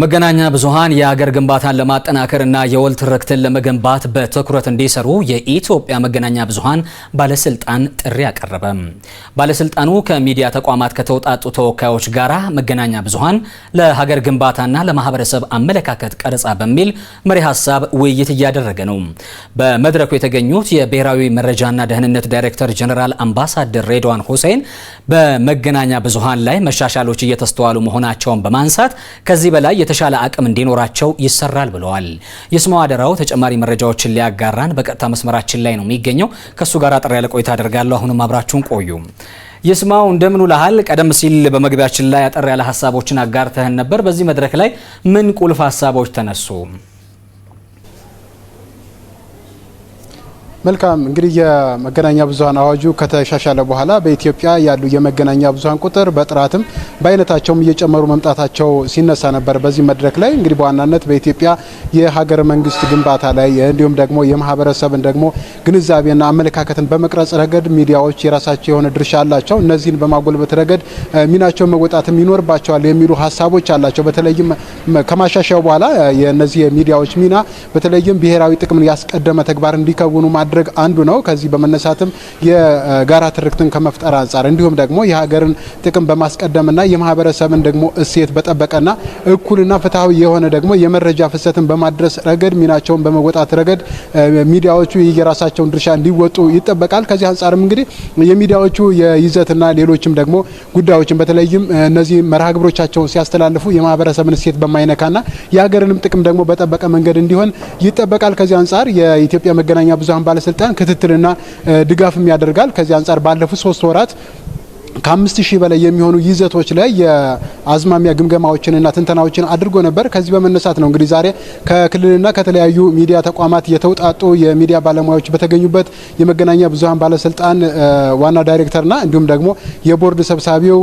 መገናኛ ብዙሃን የሀገር ግንባታን ለማጠናከርና የወል ትርክትን ለመገንባት በትኩረት እንዲሰሩ የኢትዮጵያ መገናኛ ብዙሃን ባለስልጣን ጥሪ አቀረበ። ባለስልጣኑ ከሚዲያ ተቋማት ከተውጣጡ ተወካዮች ጋር መገናኛ ብዙሃን ለሀገር ግንባታና ለማህበረሰብ አመለካከት ቀረጻ በሚል መሪ ሀሳብ ውይይት እያደረገ ነው። በመድረኩ የተገኙት የብሔራዊ መረጃና ደህንነት ዳይሬክተር ጀነራል አምባሳደር ሬድዋን ሁሴን በመገናኛ ብዙሃን ላይ መሻሻሎች እየተስተዋሉ መሆናቸውን በማንሳት ከዚህ በላይ የተሻለ አቅም እንዲኖራቸው ይሰራል ብለዋል። ይስማው አደራው ተጨማሪ መረጃዎችን ሊያጋራን በቀጥታ መስመራችን ላይ ነው የሚገኘው። ከሱ ጋር አጥር ያለ ቆይታ አደርጋለሁ። አሁንም አብራችሁን ቆዩ። ይስማው እንደምን ውለሃል? ቀደም ሲል በመግቢያችን ላይ አጥር ያለ ሀሳቦችን አጋርተህን ነበር። በዚህ መድረክ ላይ ምን ቁልፍ ሀሳቦች ተነሱ? መልካም እንግዲህ የመገናኛ ብዙሃን አዋጁ ከተሻሻለ በኋላ በኢትዮጵያ ያሉ የመገናኛ ብዙሃን ቁጥር በጥራትም በአይነታቸውም እየጨመሩ መምጣታቸው ሲነሳ ነበር። በዚህ መድረክ ላይ እንግዲህ በዋናነት በኢትዮጵያ የሀገረ መንግስት ግንባታ ላይ እንዲሁም ደግሞ የማህበረሰብን ደግሞ ግንዛቤና አመለካከትን በመቅረጽ ረገድ ሚዲያዎች የራሳቸው የሆነ ድርሻ አላቸው። እነዚህን በማጎልበት ረገድ ሚናቸውን መወጣትም ይኖርባቸዋል የሚሉ ሀሳቦች አላቸው። በተለይም ከማሻሻያው በኋላ የነዚህ የሚዲያዎች ሚና በተለይም ብሔራዊ ጥቅምን ያስቀደመ ተግባር እንዲከውኑ ማድረግ አንዱ ነው። ከዚህ በመነሳትም የጋራ ትርክትን ከመፍጠር አንጻር እንዲሁም ደግሞ የሀገርን ጥቅም በማስቀደምና የማህበረሰብን ደግሞ እሴት በጠበቀና እኩልና ፍትሃዊ የሆነ ደግሞ የመረጃ ፍሰትን በማድረስ ረገድ ሚናቸውን በመወጣት ረገድ ሚዲያዎቹ የራሳቸውን ድርሻ እንዲወጡ ይጠበቃል። ከዚህ አንጻርም እንግዲህ የሚዲያዎቹ የይዘትና ሌሎችም ደግሞ ጉዳዮችን በተለይም እነዚህ መርሃ ግብሮቻቸውን ሲያስተላልፉ የማህበረሰብን እሴት በማይነካና የሀገርንም ጥቅም ደግሞ በጠበቀ መንገድ እንዲሆን ይጠበቃል። ከዚህ አንጻር የኢትዮጵያ መገናኛ ብዙሃን ባለስልጣን ክትትልና ድጋፍም ያደርጋል። ከዚህ አንጻር ባለፉት 3 ወራት ከ5000 በላይ የሚሆኑ ይዘቶች ላይ የአዝማሚያ ግምገማዎችንና ትንተናዎችን አድርጎ ነበር። ከዚህ በመነሳት ነው እንግዲህ ዛሬ ከክልልና ከተለያዩ ሚዲያ ተቋማት የተውጣጡ የሚዲያ ባለሙያዎች በተገኙበት የመገናኛ ብዙሃን ባለስልጣን ዋና ዳይሬክተርና እንዲሁም ደግሞ የቦርድ ሰብሳቢው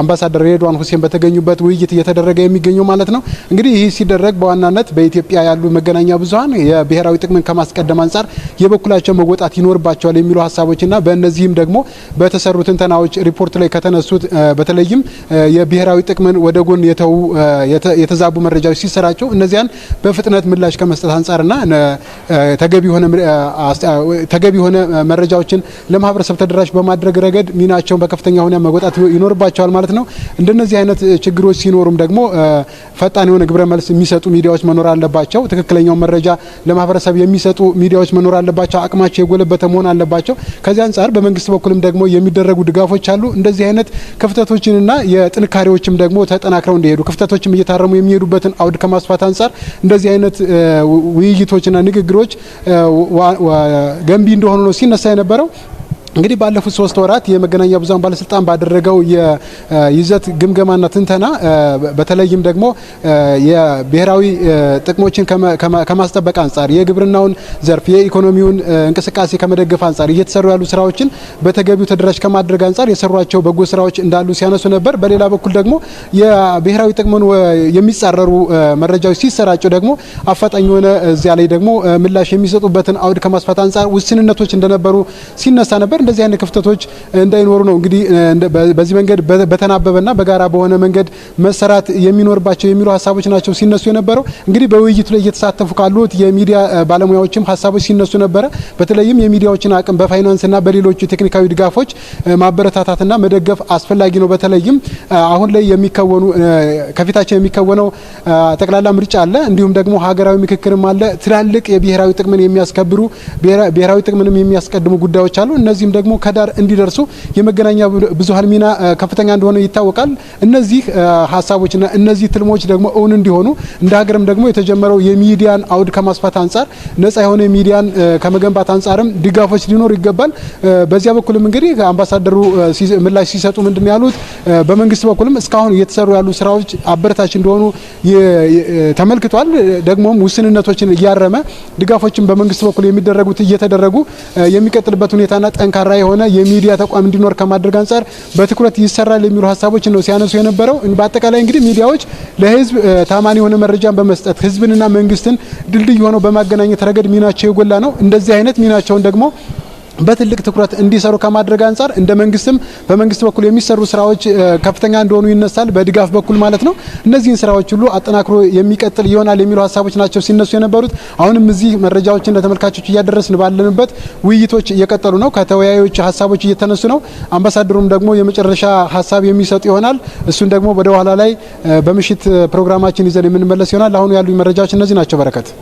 አምባሳደር ሬድዋን ሁሴን በተገኙበት ውይይት እየተደረገ የሚገኘው ማለት ነው። እንግዲህ ይህ ሲደረግ በዋናነት በኢትዮጵያ ያሉ መገናኛ ብዙሃን የብሔራዊ ጥቅምን ከማስቀደም አንጻር የበኩላቸው መወጣት ይኖርባቸዋል የሚሉ ሀሳቦችና በእነዚህም ደግሞ በተሰሩ ትንተናዎች ሪፖርት ላይ ከተነሱት በተለይም የብሔራዊ ጥቅምን ወደ ጎን የተዛቡ መረጃዎች ሲሰራጩ እነዚያን በፍጥነት ምላሽ ከመስጠት አንጻርና ተገቢ የሆነ መረጃዎችን ለማህበረሰብ ተደራሽ በማድረግ ረገድ ሚናቸውን በከፍተኛ ሁኔታ መወጣት ይኖርባቸዋል ማለት ነው። እንደነዚህ አይነት ችግሮች ሲኖሩም ደግሞ ፈጣን የሆነ ግብረ መልስ የሚሰጡ ሚዲያዎች መኖር አለባቸው። ትክክለኛው መረጃ ለማህበረሰብ የሚሰጡ ሚዲያዎች መኖር አለባቸው። አቅማቸው የጎለበተ መሆን አለባቸው። ከዚህ አንጻር በመንግስት በኩልም ደግሞ የሚደረጉ ድጋፎች አሉ። እንደዚህ አይነት ክፍተቶችንና የጥንካሬዎችም ደግሞ ተጠናክረው እንዲሄዱ ክፍተቶችም እየታረሙ የሚሄዱበትን አውድ ከማስፋት አንጻር እንደዚህ አይነት ውይይቶችና ንግግሮች ገንቢ እንደሆኑ ነው ሲነሳ የነበረው። እንግዲህ ባለፉት 3 ወራት የመገናኛ ብዙሃን ባለስልጣን ባደረገው የይዘት ግምገማና ትንተና በተለይም ደግሞ የብሔራዊ ጥቅሞችን ከማስጠበቅ አንጻር የግብርናውን ዘርፍ የኢኮኖሚውን እንቅስቃሴ ከመደገፍ አንጻር እየተሰሩ ያሉ ስራዎችን በተገቢው ተደራሽ ከማድረግ አንጻር የሰሯቸው በጎ ስራዎች እንዳሉ ሲያነሱ ነበር። በሌላ በኩል ደግሞ የብሔራዊ ጥቅምን የሚጻረሩ መረጃዎች ሲሰራጩ ደግሞ አፋጣኝ የሆነ እዚያ ላይ ደግሞ ምላሽ የሚሰጡበትን አውድ ከማስፋት አንጻር ውስንነቶች እንደነበሩ ሲነሳ ነበር። እንደዚህ አይነት ክፍተቶች እንዳይኖሩ ነው እንግዲህ በዚህ መንገድ በተናበበና በጋራ በሆነ መንገድ መሰራት የሚኖርባቸው የሚሉ ሀሳቦች ናቸው ሲነሱ የነበረው። እንግዲህ በውይይቱ ላይ እየተሳተፉ ካሉት የሚዲያ ባለሙያዎችም ሀሳቦች ሲነሱ ነበረ። በተለይም የሚዲያዎችን አቅም በፋይናንስና በሌሎች ቴክኒካዊ ድጋፎች ማበረታታትና መደገፍ አስፈላጊ ነው። በተለይም አሁን ላይ ከፊታችን የሚከወነው ጠቅላላ ምርጫ አለ፣ እንዲሁም ደግሞ ሀገራዊ ምክክርም አለ። ትላልቅ የብሔራዊ ጥቅምን የሚያስከብሩ ብሔራዊ ጥቅምንም የሚያስቀድሙ ጉዳዮች አሉ። እነዚህም ደግሞ ከዳር እንዲደርሱ የመገናኛ ብዙሃን ሚና ከፍተኛ እንደሆነ ይታወቃል። እነዚህ ሀሳቦችና እነዚህ ትልሞች ደግሞ እውን እንዲሆኑ እንደ ሀገርም ደግሞ የተጀመረው የሚዲያን አውድ ከማስፋት አንጻር ነጻ የሆነ ሚዲያን ከመገንባት አንጻርም ድጋፎች ሊኖሩ ይገባል። በዚያ በኩልም እንግዲህ አምባሳደሩ ምላሽ ሲሰጡ ምንድን ያሉት በመንግስት በኩልም እስካሁን እየተሰሩ ያሉ ስራዎች አበረታች እንደሆኑ ተመልክቷል። ደግሞም ውስንነቶችን እያረመ ድጋፎችን በመንግስት በኩል የሚደረጉት እየተደረጉ የሚቀጥልበት ሁኔታና ጠንካራ የሆነ የሚዲያ ተቋም እንዲኖር ከማድረግ አንጻር በትኩረት ይሰራል የሚሉ ሀሳቦችን ነው ሲያነሱ የነበረው። በአጠቃላይ እንግዲህ ሚዲያዎች ለህዝብ ታማኒ የሆነ መረጃን በመስጠት ህዝብንና መንግስትን ድልድይ ሆነው በማገናኘት ረገድ ሚናቸው የጎላ ነው። እንደዚህ አይነት ሚናቸውን ደግሞ በትልቅ ትኩረት እንዲሰሩ ከማድረግ አንፃር እንደ መንግስትም በመንግስት በኩል የሚሰሩ ስራዎች ከፍተኛ እንደሆኑ ይነሳል፣ በድጋፍ በኩል ማለት ነው። እነዚህን ስራዎች ሁሉ አጠናክሮ የሚቀጥል ይሆናል የሚሉ ሀሳቦች ናቸው ሲነሱ የነበሩት። አሁንም እዚህ መረጃዎችን ለተመልካቾች እያደረስን ባለንበት ውይይቶች እየቀጠሉ ነው። ከተወያዮች ሀሳቦች እየተነሱ ነው። አምባሳደሩም ደግሞ የመጨረሻ ሀሳብ የሚሰጡ ይሆናል። እሱን ደግሞ ወደ ኋላ ላይ በምሽት ፕሮግራማችን ይዘን የምንመለስ ይሆናል። አሁን ያሉ መረጃዎች እነዚህ ናቸው። በረከት